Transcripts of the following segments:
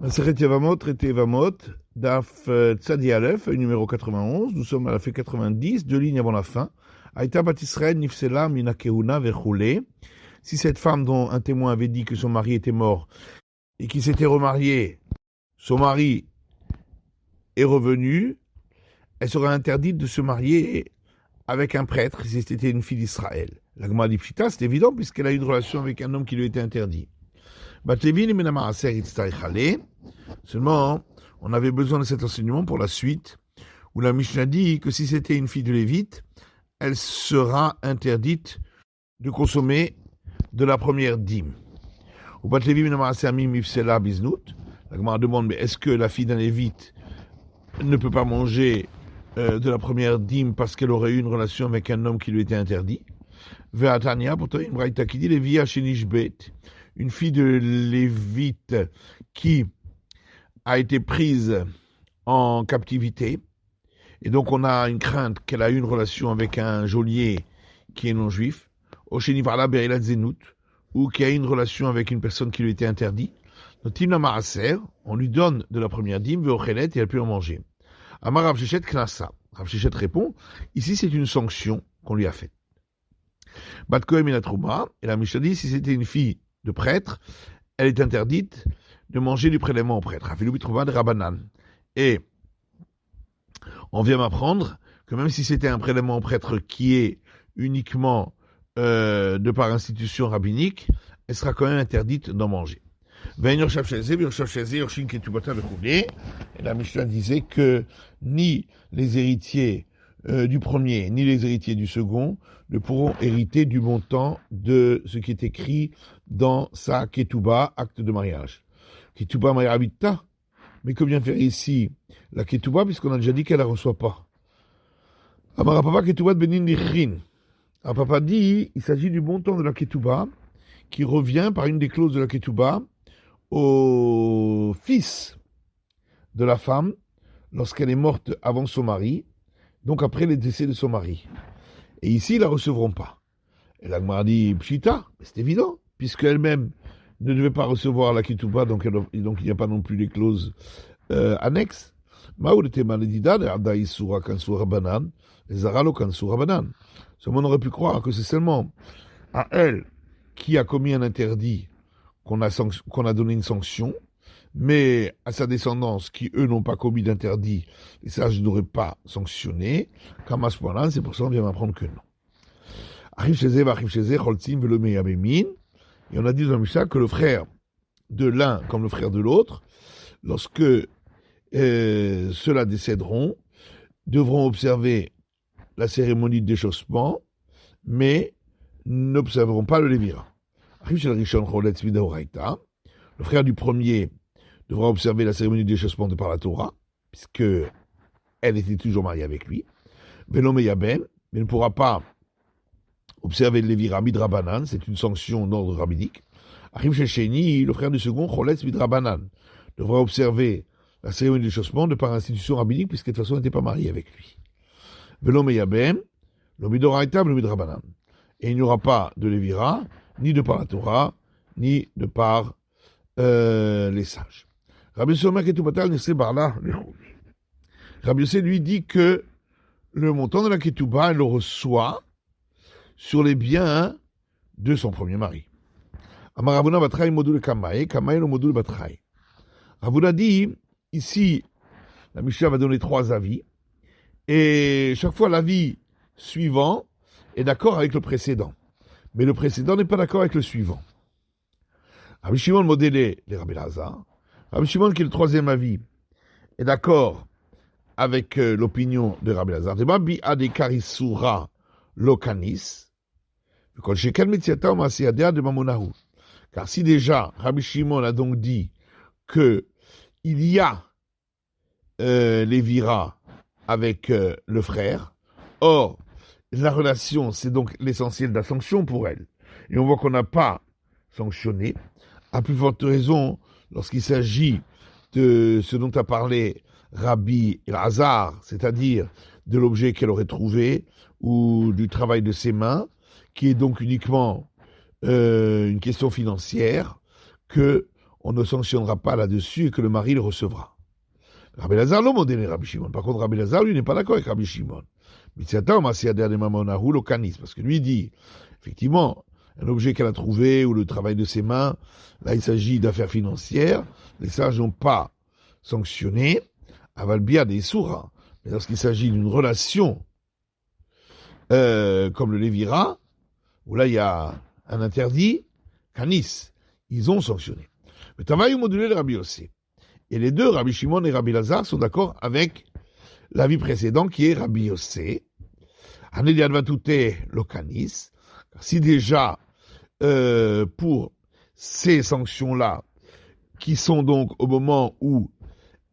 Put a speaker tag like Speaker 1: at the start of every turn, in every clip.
Speaker 1: Maseret Yavamot, traité Yavamot, Daf Tzadi Aleph, feuille numéro 91. Nous sommes à la feuille 90, deux lignes avant la fin. Aïta Bat Israël Nifsela Mina Keuna Verchoulé. Si cette femme dont un témoin avait dit que son mari était mort et qui s'était remarié, son mari est revenu, elle serait interdite de se marier avec un prêtre si c'était une fille d'Israël. La Gemara dit Pshita, c'est évident puisqu'elle a eu une relation avec un homme qui lui était interdit. Seulement, on avait besoin de cet enseignement pour la suite, où la Mishnah dit que si c'était une fille de Lévite, elle sera interdite de consommer de la première dîme. La Gemara demande, mais est-ce que la fille d'un Lévite ne peut pas manger de la première dîme parce qu'elle aurait eu une relation avec un homme qui lui était interdit? Ve'atania, pourtant une braïta qui dit Lévi Hachenishbet, une fille de Lévite qui a été prise en captivité, et donc on a une crainte qu'elle a eu une relation avec un geôlier qui est non-juif, Oshenivarla Berila Zenout, ou qui a eu une relation avec une personne qui lui était interdite. Notimna Maaser, on lui donne de la première dîme, Veochelet, et elle peut en manger. Amar Rav Shechet Knasa. Rav Shechet répond, ici c'est une sanction qu'on lui a faite. Bat Kohen Minatrouma, et la Mishnah dit, si c'était une fille de prêtre, elle est interdite de manger du prélèvement au prêtre. de Rabanan. Et on vient m'apprendre que même si c'était un prélèvement au prêtre qui est uniquement de par institution rabbinique, elle sera quand même interdite d'en manger. Et la Mishnah disait que ni les héritiers du premier, ni les héritiers du second ne pourront hériter du montant de ce qui est écrit dans sa ketouba, acte de mariage. Ketouba Mayravita, mais que vient faire ici la ketouba, puisqu'on a déjà dit qu'elle ne la reçoit pas. Amara papa ketouba de Benin Lichrin. Papa dit, il s'agit du montant de la ketouba qui revient par une des clauses de la ketouba au fils de la femme lorsqu'elle est morte avant son mari, donc après le décès de son mari. Et ici, ils ne la recevront pas. Et la Gemara dit, Pshita, c'est évident, puisqu'elle-même ne devait pas recevoir la ketouba, donc il n'y a pas non plus les clauses annexes. Seulement, on aurait pu croire que c'est seulement à elle qui a commis un interdit qu'on a donné une sanction, mais à sa descendance, qui eux n'ont pas commis d'interdit, les sages n'auraient pas sanctionné. Comme à ce point-là, c'est pour ça qu'on vient m'apprendre que non. Et on a dit dans le Mishnah que le frère de l'un comme le frère de l'autre, lorsque ceux-là décéderont, devront observer la cérémonie de déchaussement, mais n'observeront pas le lévira. Le frère du premier devra observer la cérémonie de déchaussement de par la Torah, puisque elle était toujours mariée avec lui. Velom Yaben, mais ne pourra pas observer le lévira midrabanan, c'est une sanction d'ordre rabbinique. Achim Shecheni, le frère du second, Choletz midrabanan, devra observer la cérémonie de déchaussement de par institution rabbinique, puisque de toute façon elle n'était pas mariée avec lui. Velom Yaben, le midoraita, le midrabanan. Et il n'y aura pas de lévira, ni de par la Torah, ni de par les sages. Rabbi Yossé lui dit que le montant de la ketouba, elle le reçoit sur les biens de son premier mari. Amaravuna batrai module kamae, kamae le module batrai. Ravuna dit, ici, la Mishnah va donner trois avis, et chaque fois l'avis suivant est d'accord avec le précédent. Mais le précédent n'est pas d'accord avec le suivant. Rabbi Shimon modélé les Rabbi Lazar. Rabbi Shimon, qui est le troisième avis, est d'accord avec l'opinion de Rabbi Lazar. Rabbi Adekarisura Lokanis. Car si déjà Rabbi Shimon a donc dit que il y a lévira avec le frère, or la relation, c'est donc l'essentiel de la sanction pour elle. Et on voit qu'on n'a pas sanctionné. À plus forte raison, lorsqu'il s'agit de ce dont a parlé Rabbi Elazar, c'est-à-dire de l'objet qu'elle aurait trouvé, ou du travail de ses mains, qui est donc uniquement une question financière, que on ne sanctionnera pas là-dessus et que le mari le recevra. Rabbi Lazar l'ont modélé Rabbi Shimon. Par contre, Rabbi Lazar, lui, n'est pas d'accord avec Rabbi Shimon. Parce que lui dit, effectivement, un objet qu'elle a trouvé ou le travail de ses mains, là, il s'agit d'affaires financières. Les sages n'ont pas sanctionné Avalbia des Soura. Mais lorsqu'il s'agit d'une relation comme le Lévira, où là, il y a un interdit, Canis, ils ont sanctionné. Mais Tamaï ou modulé le Rabbi Yossé. Et les deux, Rabbi Shimon et Rabbi Lazar, sont d'accord avec l'avis précédent qui est Rabbi Yossé. Anediadvatute locanis. Si déjà, pour ces sanctions-là, qui sont donc au moment où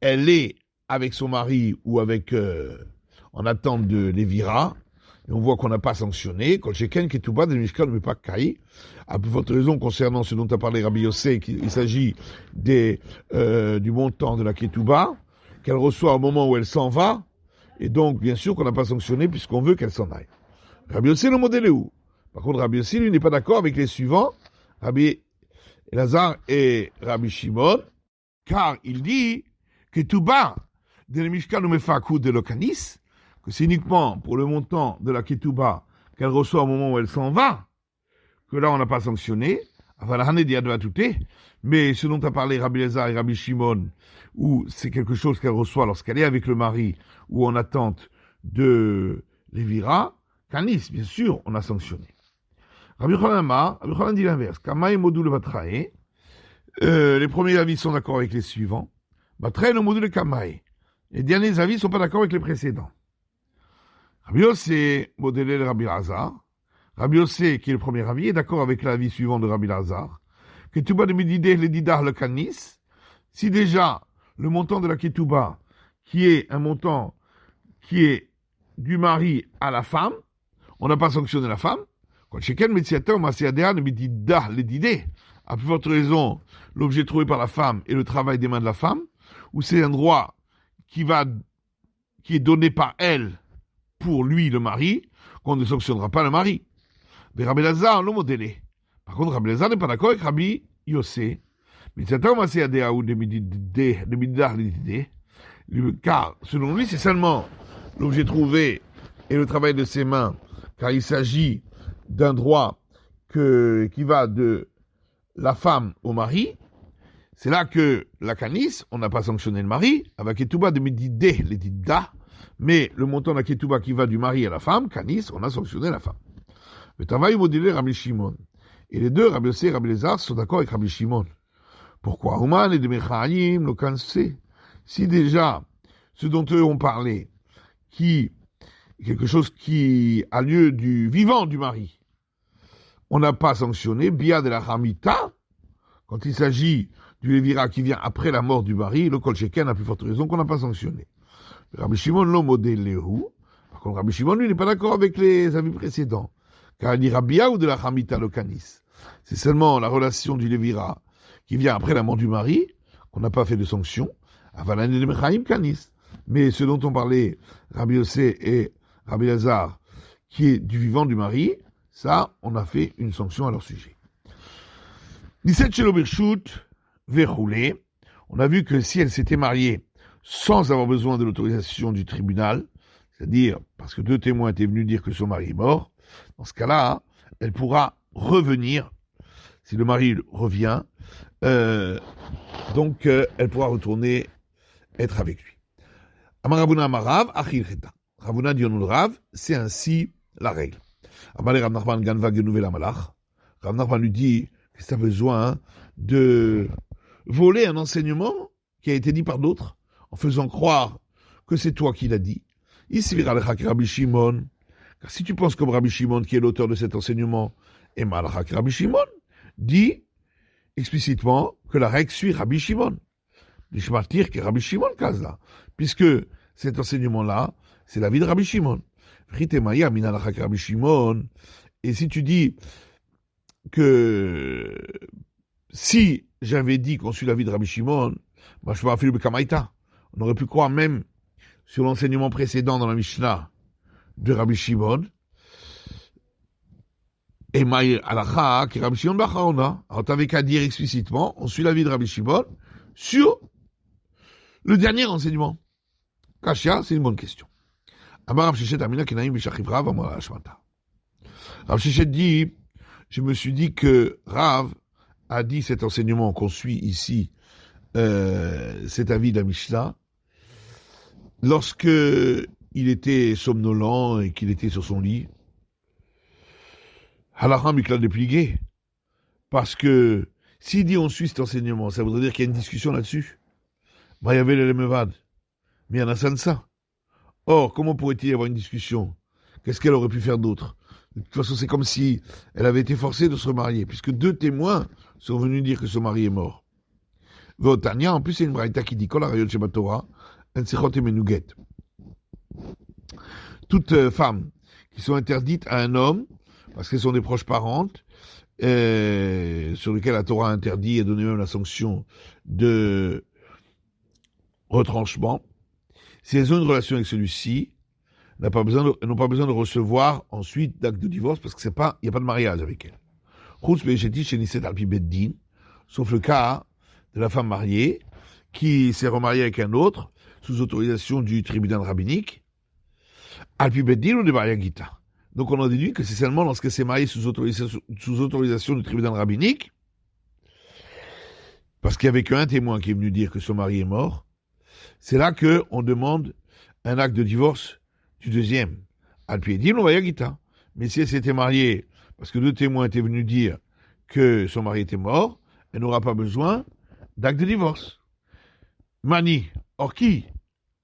Speaker 1: elle est avec son mari ou avec, en attente de Lévira, et on voit qu'on n'a pas sanctionné, quand Sheken Ketouba de Mishkan ne pas Kai, à plus forte raison concernant ce dont a parlé Rabbi Yossé, il s'agit du montant de la Ketouba, qu'elle reçoit au moment où elle s'en va, et donc bien sûr qu'on n'a pas sanctionné puisqu'on veut qu'elle s'en aille. Rabbi Yossé le modèle est où? Par contre, Rabbi Yossé, lui, n'est pas d'accord avec les suivants, Rabbi Elazar et Rabbi Shimon, car il dit Ketouba de Mishkan ne pas de Lokanis, que c'est uniquement pour le montant de la ketouba qu'elle reçoit au moment où elle s'en va, que là on n'a pas sanctionné, mais ce dont a parlé Rabbi Elazar et Rabbi Shimon, où c'est quelque chose qu'elle reçoit lorsqu'elle est avec le mari ou en attente de Lévira, Canis, bien sûr, on a sanctionné. Rabbi Yochanan dit l'inverse, Kamaï module Batrae, les premiers avis sont d'accord avec les suivants, Batrae no module Kamaï, les derniers avis ne sont pas d'accord avec les précédents. Rabbi Yossé, modélé le Rabbi Lazar. Rabbi Yossé, qui est le premier avis, est d'accord avec l'avis suivant de Rabbi Lazar. Ketouba de Medideh le Didar le Canis. Si déjà, le montant de la Ketouba, qui est un montant qui est du mari à la femme, on n'a pas sanctionné la femme. Quand Sheken Metsiater Masiadea de Medidah le Dideh, à plus forte raison, l'objet trouvé par la femme et le travail des mains de la femme, ou c'est un droit qui est donné par elle, pour lui, le mari, qu'on ne sanctionnera pas le mari. Mais Rabbi Lazar le modélé. Par contre, Rabbi Lazar n'est pas d'accord avec Rabbi Yossé. Car, selon lui, c'est seulement l'objet trouvé et le travail de ses mains, car il s'agit d'un droit qui va de la femme au mari. C'est là que la canis, on n'a pas sanctionné le mari, avec Ketouba de Medideh, les Dida, mais le montant de la Ketouba qui va du mari à la femme, canis, on a sanctionné la femme. Le travail modélé Rabbi Shimon. Et les deux, Rabbi Yossé et Rabbi Elazar, sont d'accord avec Rabbi Shimon. Pourquoi? Ouman et de Mechaïm, le Kansé. Si déjà, ce dont eux ont parlé, quelque chose qui a lieu du vivant du mari, on n'a pas sanctionné, Bia de la Hamita, quand il s'agit du Lévira qui vient après la mort du mari, le Kol Sheken a plus forte raison qu'on n'a pas sanctionné. Rabbi Shimon l'ont modélé. Par contre, Rabbi Shimon, lui, n'est pas d'accord avec les avis précédents. Car il dit Rabbia ou de la Hamita le Canis. C'est seulement la relation du Lévira qui vient après la mort du mari, qu'on n'a pas fait de sanction. Avalan de Mechaïm Canis. Mais ce dont on parlait, Rabbi Yossé et Rabbi Lazar, qui est du vivant du mari, ça, on a fait une sanction à leur sujet. 17 Shelo Birshut Verroulé. On a vu que si elle s'était mariée sans avoir besoin de l'autorisation du tribunal, c'est-à-dire parce que deux témoins étaient venus dire que son mari est mort, dans ce cas-là, elle pourra revenir, si le mari revient, donc elle pourra retourner être avec lui. Amaravuna Amarav, Achil Cheta. Ravuna Dionul Rav, c'est ainsi la règle. Amalé Rav Nachman Ganva Genouvel Amalach. Rav Nachman lui dit que tu as besoin de voler un enseignement qui a été dit par d'autres, en faisant croire que c'est toi qui l'as dit. Ici, Rabbi Shimon. Car si tu penses comme Rabbi Shimon, qui est l'auteur de cet enseignement, et Malachak Rabbi Shimon, dit explicitement que la règle suit Rabbi Shimon. L'Ishmartir qui est Rabbi Shimon Kazla. Puisque cet enseignement-là, c'est la vie de Rabbi Shimon. Rabbi Shimon. Et si tu dis que si j'avais dit qu'on suit la vie de Rabbi Shimon, on aurait pu croire même sur l'enseignement précédent dans la Mishnah de Rabbi Shimon, Et Maïr Alacha, qui Rabbi Shimon Bacharona. Alors, t'avais qu'à dire explicitement, on suit l'avis de Rabbi Shimon sur le dernier enseignement. Kashia, c'est une bonne question. Amar Rav Sheshet Amina Kenaim Bishachiv Rav Amar Hashmata. Rav Sheshet dit, je me suis dit que Rav a dit cet enseignement qu'on suit ici, cet avis de la Mishnah, lorsque il était somnolent et qu'il était sur son lit. Halakha Mikla déplié. Parce que s'il dit on suit cet enseignement, ça voudrait dire qu'il y a une discussion là-dessus. Il y avait l'Elemevad. Mais il y en a ça. Or, comment pourrait-il y avoir une discussion? Qu'est-ce qu'elle aurait pu faire d'autre? De toute façon, c'est comme si elle avait été forcée de se remarier, puisque 2 témoins sont venus dire que son mari est mort. Votania, en plus, c'est une braïta qui dit, Kol harayot sheba Torah, en sechot emenuget. Toutes femmes qui sont interdites à un homme, parce qu'elles sont des proches parentes, sur lesquelles la Torah interdit et donné même la sanction de retranchement, si elles ont une relation avec celui-ci, n'ont pas besoin de recevoir ensuite d'acte de divorce parce qu'il n'y a pas de mariage avec elle. Sauf le cas de la femme mariée qui s'est remariée avec un autre sous autorisation du tribunal rabbinique. Alpi Beddin ou de Maria Gita. Donc on en déduit que c'est seulement lorsqu'elle s'est mariée sous autorisation du tribunal rabbinique, parce qu'il n'y avait qu'un témoin qui est venu dire que son mari est mort, c'est là qu'on demande un acte de divorce du deuxième. Alpi Beddin ou Maria Gita. Mais si elle s'était mariée, parce que 2 témoins étaient venus dire que son mari était mort, elle n'aura pas besoin d'acte de divorce. Mani, or qui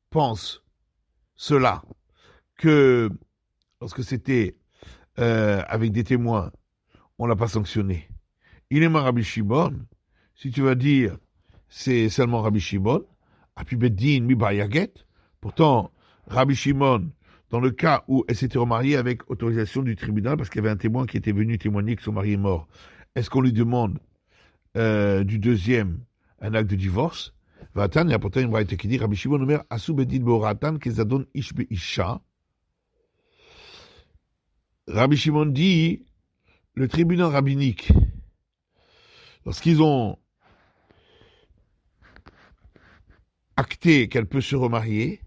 Speaker 1: pense cela, que lorsque c'était avec des témoins, on l'a pas sanctionné. Il est ma Rabbi Shimon. Si tu vas dire c'est seulement Rabbi Shimon, Api Beddin mi bayaget. Pourtant, Rabbi Shimon, dans le cas où elle s'était remariée avec autorisation du tribunal, parce qu'il y avait un témoin qui était venu témoigner que son mari est mort, est-ce qu'on lui demande du deuxième un acte de divorce? Vatan, il y a pourtant une braïta qui dit Rabbi Shimon Omer Asu Beddin Beoratan Kezadon Ish Be'isha. Rabbi Shimon dit, le tribunal rabbinique, lorsqu'ils ont acté qu'elle peut se remarier,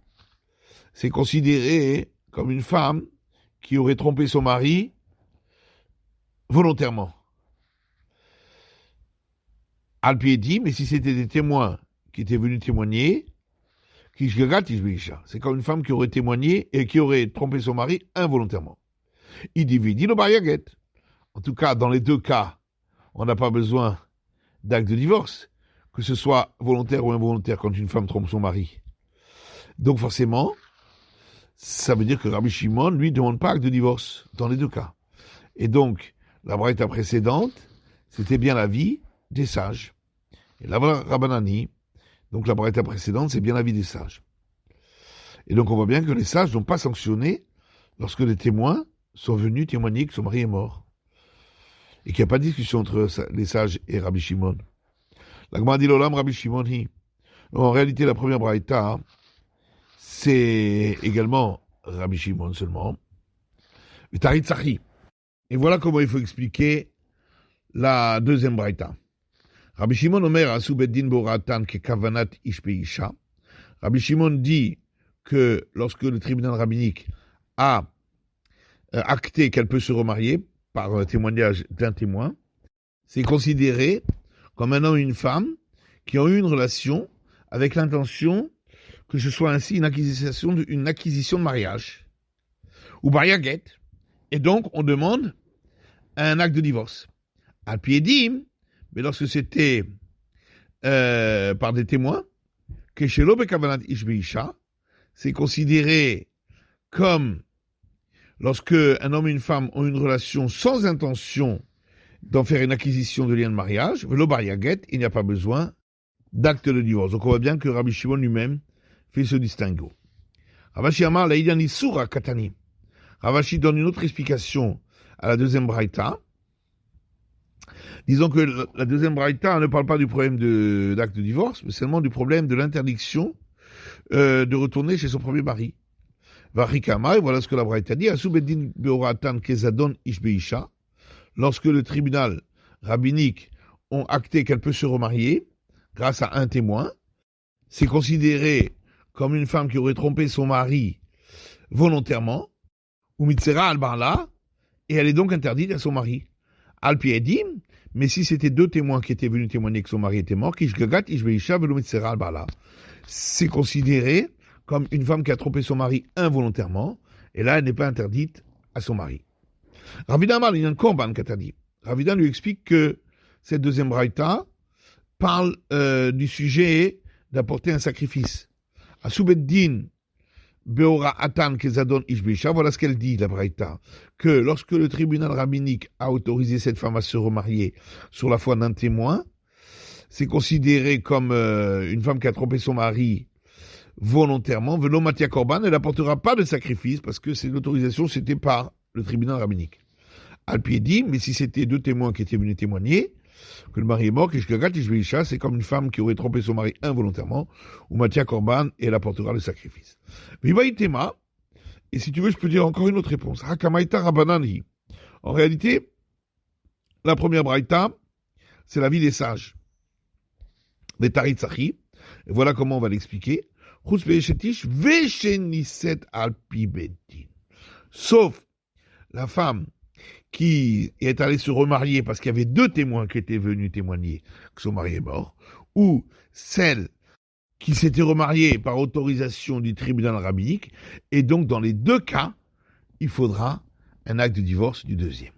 Speaker 1: c'est considéré comme une femme qui aurait trompé son mari volontairement. Alpi dit, mais si c'était des témoins qui étaient venus témoigner, c'est comme une femme qui aurait témoigné et qui aurait trompé son mari involontairement. Il divide le bayaget. En tout cas, dans les 2 cas, on n'a pas besoin d'acte de divorce, que ce soit volontaire ou involontaire quand une femme trompe son mari. Donc forcément, ça veut dire que Rabbi Shimon, lui, ne demande pas acte de divorce dans les 2 cas. Et donc, la braïta précédente, c'était bien l'avis des sages. Et la Rabbanani, donc la braïta précédente, c'est bien l'avis des sages. Et donc on voit bien que les sages n'ont pas sanctionné lorsque les témoins sont venus témoigner que son mari est mort. Et qu'il n'y a pas de discussion entre les sages et Rabbi Shimon. La Gemara dit l'olam Rabbi Shimon hi. En réalité, la première braïta, c'est également Rabbi Shimon seulement. Et voilà comment il faut expliquer la deuxième braïta. Rabbi Shimon Omer Asu Beddin Beoratan ke kavanat ish be'isha. Rabbi Shimon dit que lorsque le tribunal rabbinique a acté qu'elle peut se remarier par témoignage d'un témoin, c'est considéré comme un homme et une femme qui ont eu une relation avec l'intention que ce soit ainsi une acquisition de mariage ou bayaget, et donc on demande un acte de divorce. Al piedim, mais lorsque c'était par des témoins, que chez l'obekavanat ishbeisha, c'est considéré comme lorsque un homme et une femme ont une relation sans intention d'en faire une acquisition de lien de mariage, velo bayaget, il n'y a pas besoin d'acte de divorce. Donc on voit bien que Rabbi Shimon lui-même fait ce distinguo. Ravashi Amar Laïdian Isura Katani. Ravashi donne une autre explication à la deuxième braïta. Disons que la deuxième braïta ne parle pas du problème d'acte de divorce, mais seulement du problème de l'interdiction de retourner chez son premier mari. Varikama, et voilà ce que la braïta dit, Asu Beddin Beoratan Kezadon Ish Beisha. lorsque le tribunal rabbinique ont acté qu'elle peut se remarier grâce à un témoin, c'est considéré comme une femme qui aurait trompé son mari volontairement, ou mitzera al-barla, et elle est donc interdite à son mari. Al-Piedim, mais si c'était deux témoins qui étaient venus témoigner que son mari était mort, Kishgagat, Ishbeisha, Velo mitzera al-barla, c'est considéré comme une femme qui a trompé son mari involontairement, et là, elle n'est pas interdite à son mari. Ravida Amar, il y a un korban qu'interdit. Ravida lui explique que cette deuxième braïta parle du sujet d'apporter un sacrifice. À Soubeddin, Beora Atan Kezadon Ishbisha, voilà ce qu'elle dit, la braïta, que lorsque le tribunal rabbinique a autorisé cette femme à se remarier sur la foi d'un témoin, c'est considéré comme une femme qui a trompé son mari volontairement. Velo Matia Korban, elle n'apportera pas de sacrifice parce que l'autorisation, c'était par le tribunal rabbinique. Al-Piedi, mais si c'était deux témoins qui étaient venus témoigner, que le mari est mort, c'est comme une femme qui aurait trompé son mari involontairement, ou Matia Korban, et elle apportera le sacrifice. Vibaïtema, et si tu veux, je peux dire encore une autre réponse. Hakamaita Rabanani. En réalité, la première braïta, c'est la vie des sages. Des Tarit Sachi. Et voilà comment on va l'expliquer. Sauf la femme qui est allée se remarier parce qu'il y avait deux témoins qui étaient venus témoigner que son mari est mort, ou celle qui s'était remariée par autorisation du tribunal rabbinique, et donc dans les deux cas, il faudra un acte de divorce du deuxième.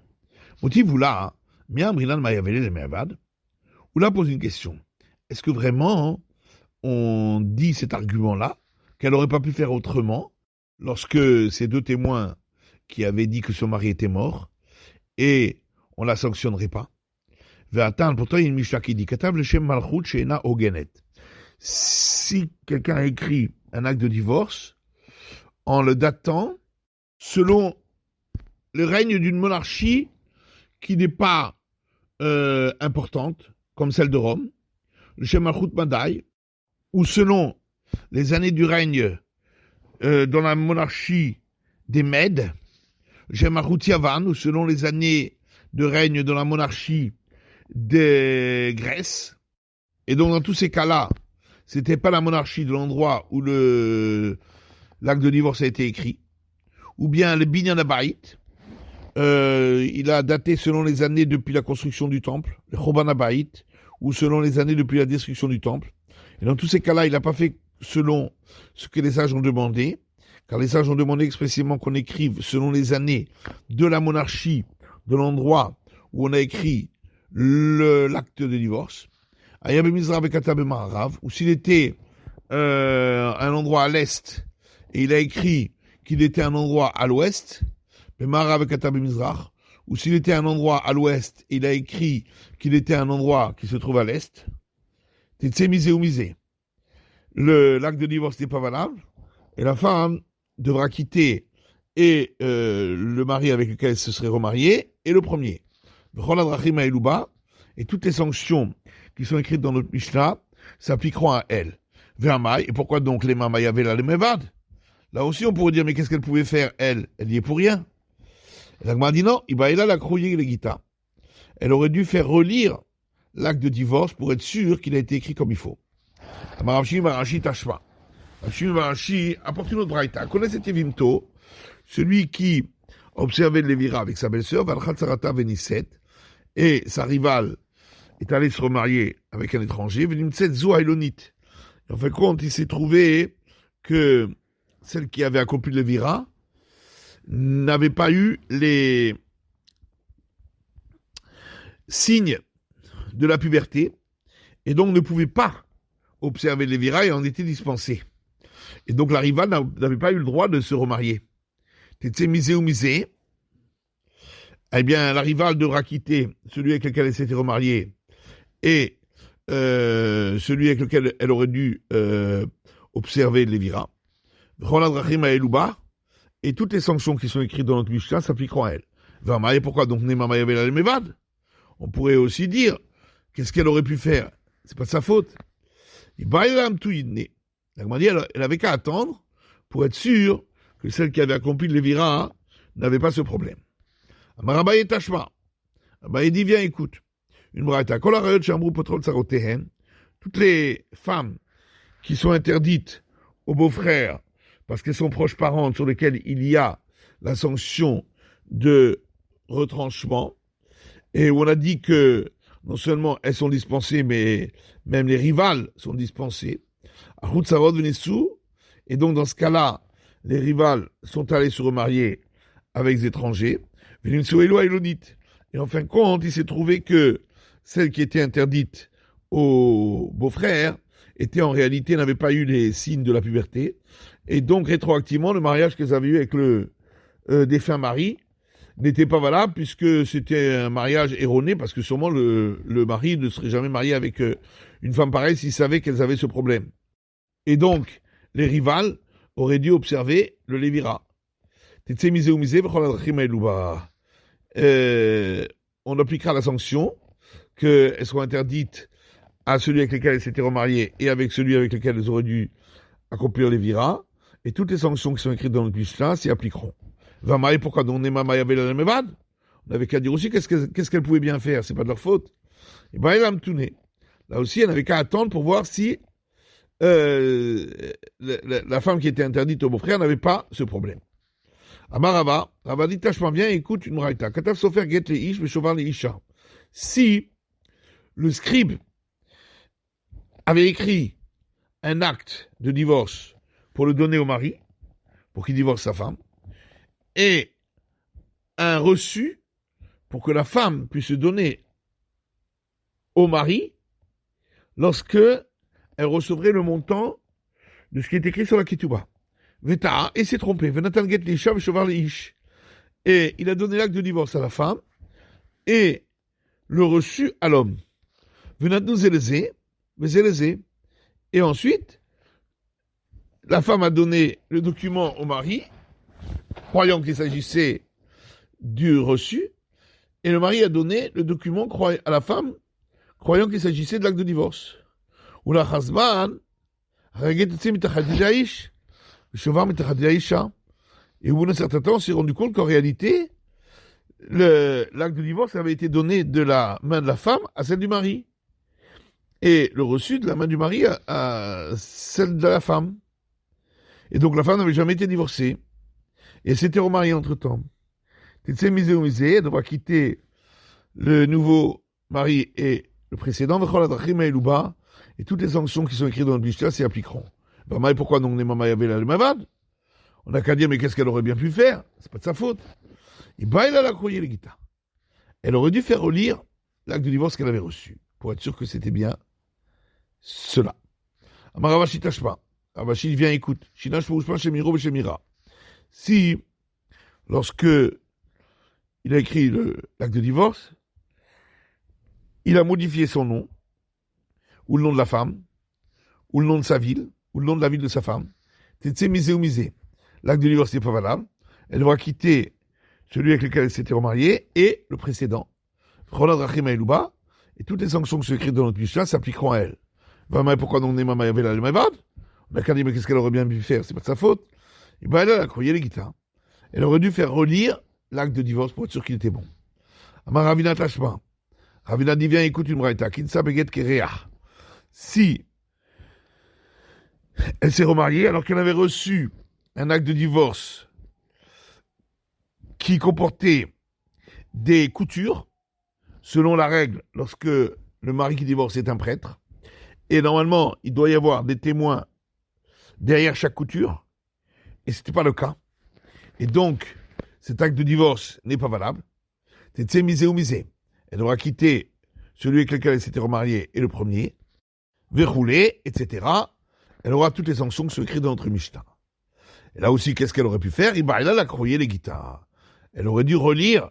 Speaker 1: Motiv Oula, Miam Rilan Mayavele le Meavad, Oula pose une question. Est-ce que vraiment on dit cet argument-là, qu'elle n'aurait pas pu faire autrement, lorsque ces deux témoins qui avaient dit que son mari était mort, et on la sanctionnerait pas. Pourtant, il y a une Mishnah qui dit Katav l'Shem Malchut Sheena Ogenet. Si quelqu'un a écrit un acte de divorce en le datant selon le règne d'une monarchie qui n'est pas importante, comme celle de Rome, le Shem Malchut Madai, ou selon les années du règne dans la monarchie des Mèdes, Yavan, ou selon les années de règne dans la monarchie de Grèce. Et donc, dans tous ces cas-là, c'était pas la monarchie de l'endroit où l'acte de divorce a été écrit. Ou bien le Binyan Abaït, il a daté selon les années depuis la construction du temple, le Choban Abaït, ou selon les années depuis la destruction du temple. Et dans tous ces cas-là, il n'a pas fait selon ce que les sages ont demandé, car les sages ont demandé expressément qu'on écrive selon les années de la monarchie, de l'endroit où on a écrit l'acte de divorce. Ou s'il était un endroit à l'est, et il a écrit qu'il était un endroit à l'ouest, ou s'il était un endroit à l'ouest, et il a écrit qu'il était un endroit qui se trouve à l'est, l'acte de divorce n'est pas valable, et la femme devra quitter et le mari avec lequel elle se serait remariée, et le premier. Et toutes les sanctions qui sont écrites dans notre Mishnah s'appliqueront à elle. Et pourquoi donc les Mamayavela les Mevad? Là aussi on pourrait dire, mais qu'est-ce qu'elle pouvait faire, elle? Elle y est pour rien. Et l'Agma dit non, elle aurait dû faire relire l'acte de divorce pour être sûre qu'il a été écrit comme il faut. Rashi apporte une autre braïta. Connaît cet Evimto, celui qui observait le Lévira avec sa belle-sœur, Valchatzarata Venisset, et sa rivale est allée se remarier avec un étranger, Venimtset Zoa Elonit. En fait, compte, il s'est trouvé que celle qui avait accompli le Lévira n'avait pas eu les signes de la puberté, et donc ne pouvait pas observer le Lévira et en était dispensé. Et donc la rivale n'avait pas eu le droit de se remarier. T'étais misé ou misé. Eh bien, la rivale devra quitter celui avec lequel elle s'était remariée et celui avec lequel elle aurait dû observer le Lévira. Et toutes les sanctions qui sont écrites dans notre Mishnah s'appliqueront à elle. Et pourquoi donc on pourrait aussi dire, qu'est-ce qu'elle aurait pu faire? C'est pas de sa faute. Elle avait qu'à attendre pour être sûre que celle qui avait accompli le Lévira n'avait pas ce problème. Bah, il dit, viens, écoute. Une braïta. Kol harayot she'amru potrot tzarotehen. Toutes les femmes qui sont interdites aux beaux-frères parce qu'elles sont proches parentes sur lesquelles il y a la sanction de retranchement, et où on a dit que non seulement elles sont dispensées, mais même les rivales sont dispensées. Et donc dans ce cas-là, les rivales sont allés se remarier avec des étrangers. Et en fin de compte, il s'est trouvé que celle qui était interdite aux beaux-frères était en réalité, n'avait pas eu les signes de la puberté. Et donc rétroactivement, le mariage qu'elles avaient eu avec le défunt mari n'était pas valable puisque c'était un mariage erroné, parce que sûrement le mari ne serait jamais marié avec une femme pareille s'il savait qu'elles avaient ce problème. Et donc, les rivales auraient dû observer le Lévira. On appliquera la sanction, qu'elles soient interdites à celui avec lequel elles s'étaient remariées et avec celui avec lequel elles auraient dû accomplir les viras, et toutes les sanctions qui sont écrites dans le Mishnah s'y appliqueront. Vamaï, pourquoi donc Nema avait la Mevad? On n'avait qu'à dire aussi qu'est-ce qu'elle pouvait bien faire, c'est pas de leur faute. Et ben elle a tourné. Là aussi, elle n'avait qu'à attendre pour voir si la femme qui était interdite au beau-frère n'avait pas ce problème. Amarava, Rava dit, tâche-moi bien, écoute une raïta. Katav sofer get les ish, meshovar les isha. Si le scribe avait écrit un acte de divorce pour le donner au mari, pour qu'il divorce sa femme, et un reçu pour que la femme puisse donner au mari lorsque elle recevrait le montant de ce qui est écrit sur la ketouba. Veta, et s'est trompé. Venatan get l'isha v'shovar l'ish. Et il a donné l'acte de divorce à la femme et le reçu à l'homme. Venatnu zelezé, vezélezé. Et ensuite, la femme a donné le document au mari, croyant qu'il s'agissait du reçu, et le mari a donné le document à la femme, croyant qu'il s'agissait de l'acte de divorce. Ou la chazman, et au bout d'un certain temps, on s'est rendu compte qu'en réalité, l'acte de divorce avait été donné de la main de la femme à celle du mari, et le reçu de la main du mari à celle de la femme. Et donc la femme n'avait jamais été divorcée, et elle s'était remariée entre-temps. Elle devra quitter le nouveau mari et le précédent, et toutes les sanctions qui sont écrites dans le Mishnah s'y appliqueront. Et pourquoi donc Nema avait la Mavad? On n'a qu'à dire, mais qu'est-ce qu'elle aurait bien pu faire? C'est pas de sa faute. Et bah, elle a croyé les guitares. Elle aurait dû faire relire l'acte de divorce qu'elle avait reçu, pour être sûr que c'était bien cela. Amaravashi tashpa. Ravashi vient, écoute. Shinash pouchpa chez Miro et chez Mira. Si, lorsque il a écrit l'acte de divorce, il a modifié son nom, ou le nom de la femme, ou le nom de sa ville, ou le nom de la ville de sa femme, t'es misé ou misé. L'acte de divorce n'est pas valable. Elle devra quitter celui avec lequel elle s'était remariée et le précédent. Et toutes les sanctions qui sont écrites dans notre Mishnah s'appliqueront à elle. Pourquoi donc Nema avait la Mavad? On a qu'à dire, mais qu'est-ce qu'elle aurait bien pu faire? C'est pas de sa faute. Et ben elle a croyé les guitares. Elle aurait dû faire relire l'acte de divorce pour être sûr qu'il était bon. Amar Ravina Tashma. Ravina dit, viens, écoute une braïta. Kinsa beget kereach. Si elle s'est remariée alors qu'elle avait reçu un acte de divorce qui comportait des coutures, selon la règle, lorsque le mari qui divorce est un prêtre, et normalement, il doit y avoir des témoins derrière chaque couture, et ce n'était pas le cas. Et donc, cet acte de divorce n'est pas valable. C'est misé ou misé. Elle devra quitter celui avec lequel elle s'était remariée et le premier, verrouler, etc. Elle aura toutes les sanctions qui sont écrites dans notre Mishnah. Et là aussi, qu'est-ce qu'elle aurait pu faire? Elle a croyé les guitares. Elle aurait dû relire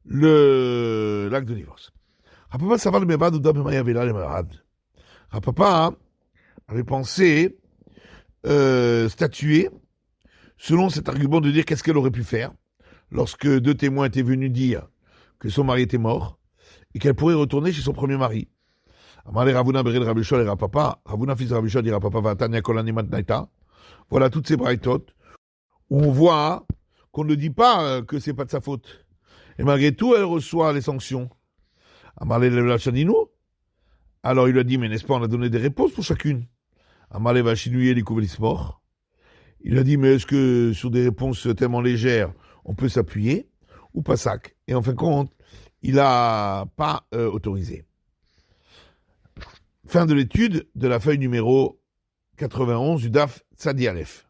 Speaker 1: l'acte de divorce. Rapapa, ça va le Mevad ou Dabemayavela le Mevad. Rapapa avait pensé statuer selon cet argument de dire qu'est-ce qu'elle aurait pu faire lorsque deux témoins étaient venus dire que son mari était mort et qu'elle pourrait retourner chez son premier mari. Amale Ravuna Berel Rabishol et Rapapa, Ravuna fils de Rabishol dit Rapapa Vatania Kolani Matnaita. Voilà toutes ces braïtotes où on voit qu'on ne dit pas que c'est pas de sa faute. Et malgré tout, elle reçoit les sanctions. Amalé la Chanino. Alors il lui a dit, mais n'est-ce pas, on a donné des réponses pour chacune. Amalé va chinouiller les mort. Il a dit, mais est-ce que sur des réponses tellement légères, on peut s'appuyer ou pas sac? Et en fin de compte, il n'a pas autorisé. Fin de l'étude de la feuille numéro 91 du DAF Tzadi Aleph.